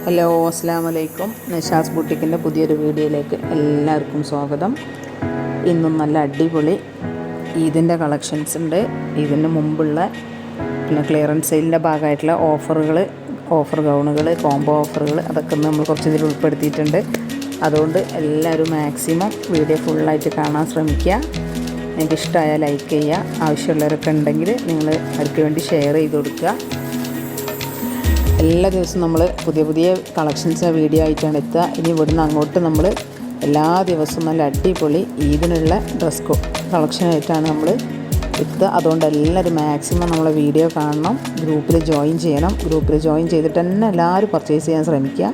Hello, അസ്സലാമു അലൈക്കും. നിഷാസ് ബുട്ടിക്കിൻ്റെ പുതിയൊരു വീഡിയോയിലേക്ക് എല്ലാവർക്കും സ്വാഗതം. ഇന്നും നല്ല അടിപൊളി ഈദിൻ്റെ കളക്ഷൻസ് ഉണ്ട്. ഇതിന് മുമ്പുള്ള പിന്നെ ക്ലിയറൻസ് സെയിലിൻ്റെ ഭാഗമായിട്ടുള്ള ഓഫർ ഗൗണുകൾ, കോംബോ ഓഫറുകൾ അതൊക്കെ നമ്മൾ കുറച്ച് ഇതിൽ ഉൾപ്പെടുത്തിയിട്ടുണ്ട്. അതുകൊണ്ട് എല്ലാവരും മാക്സിമം വീഡിയോ ഫുള്ളായിട്ട് കാണാൻ ശ്രമിക്കുക. നിങ്ങൾക്ക് ഇഷ്ടമായാൽ ലൈക്ക് ചെയ്യുക. ആവശ്യമുള്ളവരൊക്കെ ഉണ്ടെങ്കിൽ നിങ്ങൾ അവർക്ക് വേണ്ടി ഷെയർ ചെയ്ത് കൊടുക്കുക. എല്ലാ ദിവസവും നമ്മൾ പുതിയ പുതിയ കളക്ഷൻസ് വീഡിയോ ആയിട്ടാണ് എത്തുക. ഇനി ഇവിടുന്ന് അങ്ങോട്ട് നമ്മൾ എല്ലാ ദിവസവും നല്ല അടിപൊളി ഈദിനുള്ള ഡ്രസ് കളക്ഷനായിട്ടാണ് നമ്മൾ എത്തുക. അതുകൊണ്ട് എല്ലാവരും മാക്സിമം നമ്മളെ വീഡിയോ കാണണം, ഗ്രൂപ്പിൽ ജോയിൻ ചെയ്യണം. ഗ്രൂപ്പിൽ ജോയിൻ ചെയ്തിട്ട് തന്നെ എല്ലാവരും പർച്ചേസ് ചെയ്യാൻ ശ്രമിക്കുക.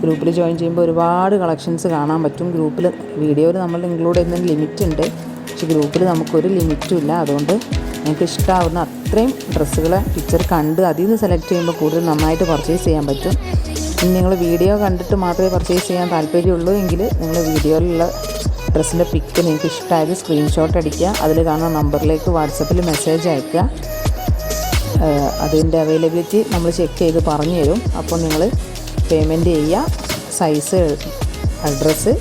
ഗ്രൂപ്പിൽ ജോയിൻ ചെയ്യുമ്പോൾ ഒരുപാട് കളക്ഷൻസ് കാണാൻ പറ്റും. ഗ്രൂപ്പിൽ വീഡിയോയിൽ നമ്മൾ ഇൻക്ലൂഡ് ചെയ്യുന്നതിന് ലിമിറ്റ് ഉണ്ട്, പക്ഷേ ഗ്രൂപ്പിൽ നമുക്കൊരു ലിമിറ്റും ഇല്ല. അതുകൊണ്ട് നിങ്ങൾക്ക് ഇഷ്ടമാവുന്ന അത്രയും ഡ്രസ്സുകളെ പിക്ചർ കണ്ട് അതിൽ നിന്ന് സെലക്ട് ചെയ്യുമ്പോൾ കൂടുതൽ നന്നായിട്ട് പർച്ചേസ് ചെയ്യാൻ പറ്റും. ഇനി നിങ്ങൾ വീഡിയോ കണ്ടിട്ട് മാത്രമേ പർച്ചേസ് ചെയ്യാൻ താല്പര്യമുള്ളൂ എങ്കിൽ നിങ്ങൾ വീഡിയോയിലുള്ള ഡ്രസ്സിൻ്റെ പിക്ക് നിങ്ങൾക്ക് ഇഷ്ടമായത് സ്ക്രീൻഷോട്ട് അടിക്കുക. അതിൽ കാണുന്ന നമ്പറിലേക്ക് വാട്സപ്പിൽ മെസ്സേജ് അയക്കുക. അതിൻ്റെ അവൈലബിലിറ്റി നമ്മൾ ചെക്ക് ചെയ്ത് പറഞ്ഞു തരും. അപ്പോൾ നിങ്ങൾ പേയ്മെൻറ്റ് ചെയ്യുക. സൈസ്, അഡ്രസ്സ്,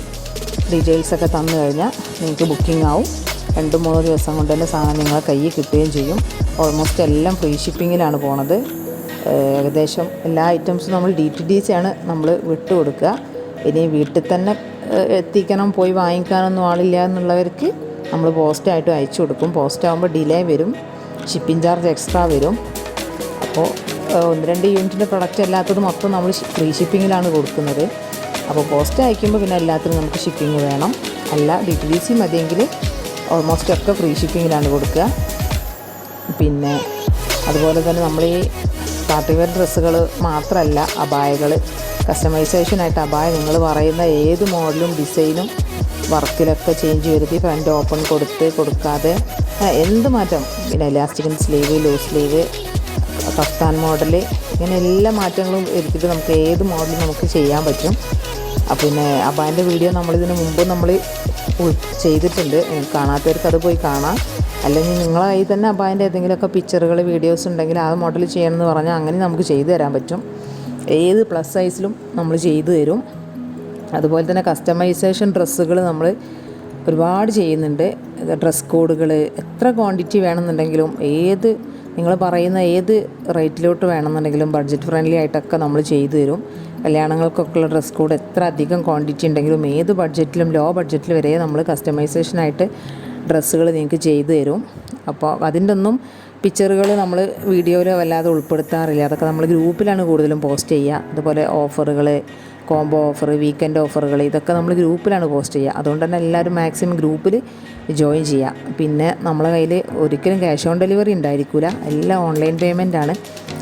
ഡീറ്റെയിൽസൊക്കെ തന്നു കഴിഞ്ഞാൽ നിങ്ങൾക്ക് ബുക്കിംഗ് ആവും. 2-3 ദിവസം കൊണ്ട് തന്നെ സാധനം നിങ്ങളെ കയ്യിൽ കിട്ടുകയും ചെയ്യും. ഓൾമോസ്റ്റ് എല്ലാം ഫ്രീ ഷിപ്പിങ്ങിലാണ് പോണത്. ഏകദേശം എല്ലാ ഐറ്റംസും നമ്മൾ DTDC ആണ് നമ്മൾ വിട്ടു കൊടുക്കുക. ഇനി വീട്ടിൽ തന്നെ എത്തിക്കണം, പോയി വാങ്ങിക്കാനൊന്നും ആളില്ല എന്നുള്ളവർക്ക് നമ്മൾ പോസ്റ്റായിട്ട് അയച്ചു കൊടുക്കും. പോസ്റ്റ് ആകുമ്പോൾ ഡിലേ വരും, ഷിപ്പിംഗ് ചാർജ് എക്സ്ട്രാ വരും. അപ്പോൾ 1-2 യൂണിറ്റിൻ്റെ പ്രൊഡക്റ്റ് അല്ലാത്തത് മൊത്തം നമ്മൾ ഫ്രീ ഷിപ്പിങ്ങിലാണ് കൊടുക്കുന്നത്. അപ്പോൾ പോസ്റ്റ് അയക്കുമ്പോൾ പിന്നെ എല്ലാത്തിനും നമുക്ക് ഷിപ്പിംഗ് വേണം. അല്ല DTDC മതിയെങ്കിൽ ഓൾമോസ്റ്റ് ഒക്കെ ഫ്രീ ഷിപ്പിങ്ങിലാണ് കൊടുക്കുക. പിന്നെ അതുപോലെ തന്നെ നമ്മൾ ഈ പാർട്ടി വെയർ ഡ്രസ്സുകൾ മാത്രമല്ല, അബായകൾ, കസ്റ്റമൈസേഷനായിട്ട് അബായ നിങ്ങൾ പറയുന്ന ഏത് മോഡലും ഡിസൈനും വർക്കിലൊക്കെ ചേഞ്ച് വരുത്തി ഫ്രണ്ട് ഓപ്പൺ കൊടുക്കാതെ എന്ത് മാറ്റം, പിന്നെ elastic sleeve, loose sleeve, kaftan model, ഇങ്ങനെ എല്ലാ മാറ്റങ്ങളും വരുത്തിയിട്ട് നമുക്ക് ഏത് മോഡലും നമുക്ക് ചെയ്യാൻ പറ്റും. പിന്നെ അബായൻ്റെ വീഡിയോ നമ്മളിതിന് മുമ്പ് നമ്മൾ ചെയ്തിട്ടുണ്ട്. കാണാത്തവർക്ക് അത് പോയി കാണാം. അല്ലെങ്കിൽ നിങ്ങളായി തന്നെ അബായൻ്റെ ഏതെങ്കിലുമൊക്കെ പിക്ചറുകൾ, വീഡിയോസ് ഉണ്ടെങ്കിൽ ആ മോഡൽ ചെയ്യണമെന്ന് പറഞ്ഞാൽ അങ്ങനെ നമുക്ക് ചെയ്തു തരാൻ പറ്റും. ഏത് പ്ലസ് സൈസിലും നമ്മൾ ചെയ്തു തരും. അതുപോലെ തന്നെ കസ്റ്റമൈസേഷൻ ഡ്രസ്സുകൾ നമ്മൾ ഒരുപാട് ചെയ്യുന്നുണ്ട്. ഡ്രസ് കോഡുകൾ എത്ര ക്വാണ്ടിറ്റി വേണമെന്നുണ്ടെങ്കിലും, നിങ്ങൾ പറയുന്ന ഏത് റേറ്റിലോട്ട് വേണമെന്നുണ്ടെങ്കിലും ബഡ്ജറ്റ് ഫ്രണ്ട്ലി ആയിട്ടൊക്കെ നമ്മൾ ചെയ്തു തരും. കല്യാണങ്ങൾക്കൊക്കെയുള്ള ഡ്രസ് കോഡ് എത്ര അധികം ക്വാണ്ടിറ്റി ഉണ്ടെങ്കിലും ഏത് ബഡ്ജറ്റിലും ലോ ബഡ്ജറ്റിൽ വരെ നമ്മൾ കസ്റ്റമൈസേഷനായിട്ട് ഡ്രസ്സുകൾ നിങ്ങൾക്ക് ചെയ്തു തരും. അപ്പോൾ അതിൻ്റെ ഒന്നും പിക്ചറുകൾ നമ്മൾ വീഡിയോയിൽ വല്ലാതെ ഉൾപ്പെടുത്താറില്ല. അതൊക്കെ നമ്മൾ ഗ്രൂപ്പിലാണ് കൂടുതലും പോസ്റ്റ് ചെയ്യുക. അതുപോലെ ഓഫറുകൾ, കോംബോ ഓഫർ, വീക്കെൻഡ് ഓഫറുകൾ, ഇതൊക്കെ നമ്മൾ ഗ്രൂപ്പിലാണ് പോസ്റ്റ് ചെയ്യുക. അതുകൊണ്ട് തന്നെ എല്ലാവരും മാക്സിമം ഗ്രൂപ്പിൽ ജോയിൻ ചെയ്യുക. പിന്നെ നമ്മളെ കയ്യിൽ ഒരിക്കലും ക്യാഷ് ഓൺ ഡെലിവറി ഉണ്ടായിരിക്കില്ല, എല്ലാം ഓൺലൈൻ പേയ്മെൻ്റ് ആണ്.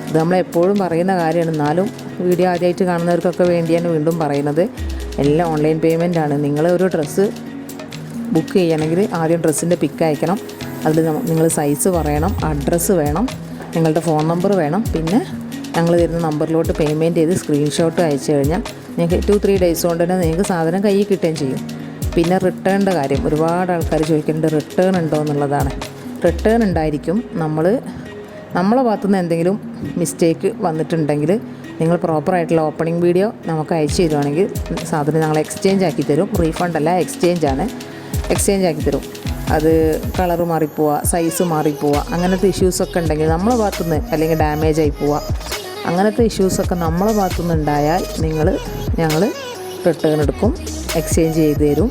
ഇത് നമ്മളെപ്പോഴും പറയുന്ന കാര്യമാണ്. എന്നാലും വീഡിയോ ആദ്യമായിട്ട് കാണുന്നവർക്കൊക്കെ വേണ്ടിയാണ് വീണ്ടും പറയുന്നത്. എല്ലാം ഓൺലൈൻ പേയ്മെൻ്റ് ആണ്. നിങ്ങൾ ഒരു ഡ്രസ്സ് ബുക്ക് ചെയ്യണമെങ്കിൽ ആദ്യം ഡ്രസ്സിൻ്റെ പിക്ക് അയക്കണം. അതിൽ നിങ്ങൾ സൈസ് പറയണം, അഡ്രസ്സ് വേണം, നിങ്ങളുടെ ഫോൺ നമ്പർ വേണം. പിന്നെ ഞങ്ങൾ തരുന്ന നമ്പറിലോട്ട് പേയ്മെൻറ്റ് ചെയ്ത് സ്ക്രീൻഷോട്ട് അയച്ചു കഴിഞ്ഞാൽ നിങ്ങൾക്ക് 2-3 ഡേയ്സ് കൊണ്ട് തന്നെ നിങ്ങൾക്ക് സാധനം കയ്യിൽ കിട്ടുകയും ചെയ്യും. പിന്നെ റിട്ടേണിൻ്റെ കാര്യം ഒരുപാട് ആൾക്കാർ ചോദിക്കുന്നുണ്ട്, റിട്ടേൺ ഉണ്ടോ എന്നുള്ളതാണ്. റിട്ടേൺ ഉണ്ടായിരിക്കും. നമ്മളെ ഭാഗത്തുനിന്ന് എന്തെങ്കിലും മിസ്റ്റേക്ക് വന്നിട്ടുണ്ടെങ്കിൽ നിങ്ങൾ പ്രോപ്പറായിട്ടുള്ള ഓപ്പണിംഗ് വീഡിയോ നമുക്ക് അയച്ചു തരുവാണെങ്കിൽ സാധനം ഞങ്ങൾ എക്സ്ചേഞ്ച് ആക്കി തരും. റീഫണ്ട് അല്ല, എക്സ്ചേഞ്ച് ആണ്. എക്സ്ചേഞ്ച് ആക്കി തരും. അത് കളറ് മാറിപ്പോവുക, സൈസ് മാറിപ്പോവുക, അങ്ങനത്തെ ഇഷ്യൂസൊക്കെ ഉണ്ടെങ്കിൽ നമ്മളെ ഭാഗത്തുനിന്ന്, അല്ലെങ്കിൽ ഡാമേജ് ആയി പോവുക, അങ്ങനത്തെ ഇഷ്യൂസൊക്കെ നമ്മളെ ഭാഗത്തുനിന്ന് ഉണ്ടായാൽ ഞങ്ങൾ റിട്ടേൺ എടുക്കും, എക്സ്ചേഞ്ച് ചെയ്ത് തരും.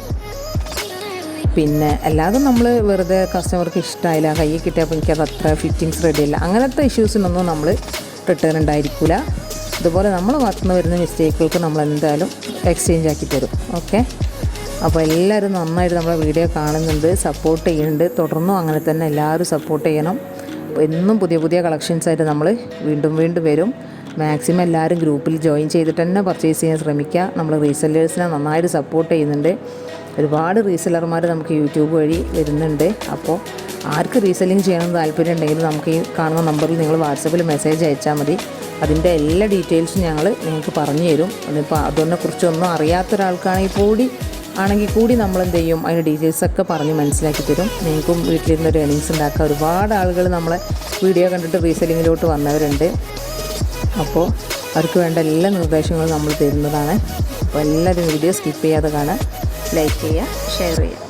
പിന്നെ അല്ലാതെ നമ്മൾ വെറുതെ കസ്റ്റമർക്ക് ഇഷ്ടമായില്ല, കയ്യിൽ കിട്ടിയപ്പോൾ എനിക്കത് അത്ര ഫിറ്റിങ്സ് റെഡിയല്ല, അങ്ങനത്തെ ഇഷ്യൂസിനൊന്നും നമ്മൾ റിട്ടേൺ ഉണ്ടായിരിക്കില്ല. അതുപോലെ നമ്മളെ ഭാഗത്തുനിന്ന് വരുന്ന മിസ്റ്റേക്കുകൾക്ക് നമ്മൾ എന്തായാലും എക്സ്ചേഞ്ച് ആക്കി തരും. ഓക്കെ, അപ്പോൾ എല്ലാവരും നന്നായിട്ട് നമ്മളെ വീഡിയോ കാണുന്നുണ്ട്, സപ്പോർട്ട് ചെയ്യുന്നുണ്ട്. തുടർന്നും അങ്ങനെ തന്നെ എല്ലാവരും സപ്പോർട്ട് ചെയ്യണം. എന്നും പുതിയ പുതിയ കളക്ഷൻസായിട്ട് നമ്മൾ വീണ്ടും വരും. മാക്സിമം എല്ലാവരും ഗ്രൂപ്പിൽ ജോയിൻ ചെയ്തിട്ട് തന്നെ പർച്ചേസ് ചെയ്യാൻ ശ്രമിക്കുക. നമ്മൾ റീസെല്ലേഴ്സിനെ നന്നായിട്ട് സപ്പോർട്ട് ചെയ്യുന്നുണ്ട്. ഒരുപാട് റീസെല്ലർമാർ നമുക്ക് യൂട്യൂബ് വഴി വരുന്നുണ്ട്. അപ്പോൾ ആർക്ക് റീസെല്ലിങ് ചെയ്യണമെന്ന് താല്പര്യം ഉണ്ടെങ്കിൽ നമുക്ക് ഈ കാണുന്ന നമ്പറിൽ നിങ്ങൾ വാട്സപ്പിൽ മെസ്സേജ് അയച്ചാൽ മതി. അതിൻ്റെ എല്ലാ ഡീറ്റെയിൽസും ഞങ്ങൾ നിങ്ങൾക്ക് പറഞ്ഞു തരും. അതിപ്പോൾ അതിനെക്കുറിച്ചൊന്നും അറിയാത്ത ഒരാൾക്കാണെങ്കിൽ കൂടി നമ്മളെന്ത് ചെയ്യും, അതിൻ്റെ ഡീറ്റെയിൽസൊക്കെ പറഞ്ഞ് മനസ്സിലാക്കി തരും. നിങ്ങൾക്കും വീട്ടിലിരുന്നൊരു ഏണിങ്സ് ഉണ്ടാക്കുക. ഒരുപാട് ആളുകൾ നമ്മളെ വീഡിയോ കണ്ടിട്ട് റീസെല്ലിങ്ങിലോട്ട് വന്നവരുണ്ട്. അപ്പോൾ അവർക്ക് വേണ്ട എല്ലാ നിർദ്ദേശങ്ങളും നമ്മൾ തരുന്നതാണ്. അപ്പോൾ എല്ലാവരും വീഡിയോ സ്കിപ്പ് ചെയ്യാതെ കാണാൻ, ലൈക്ക് ചെയ്യുക, ഷെയർ ചെയ്യുക.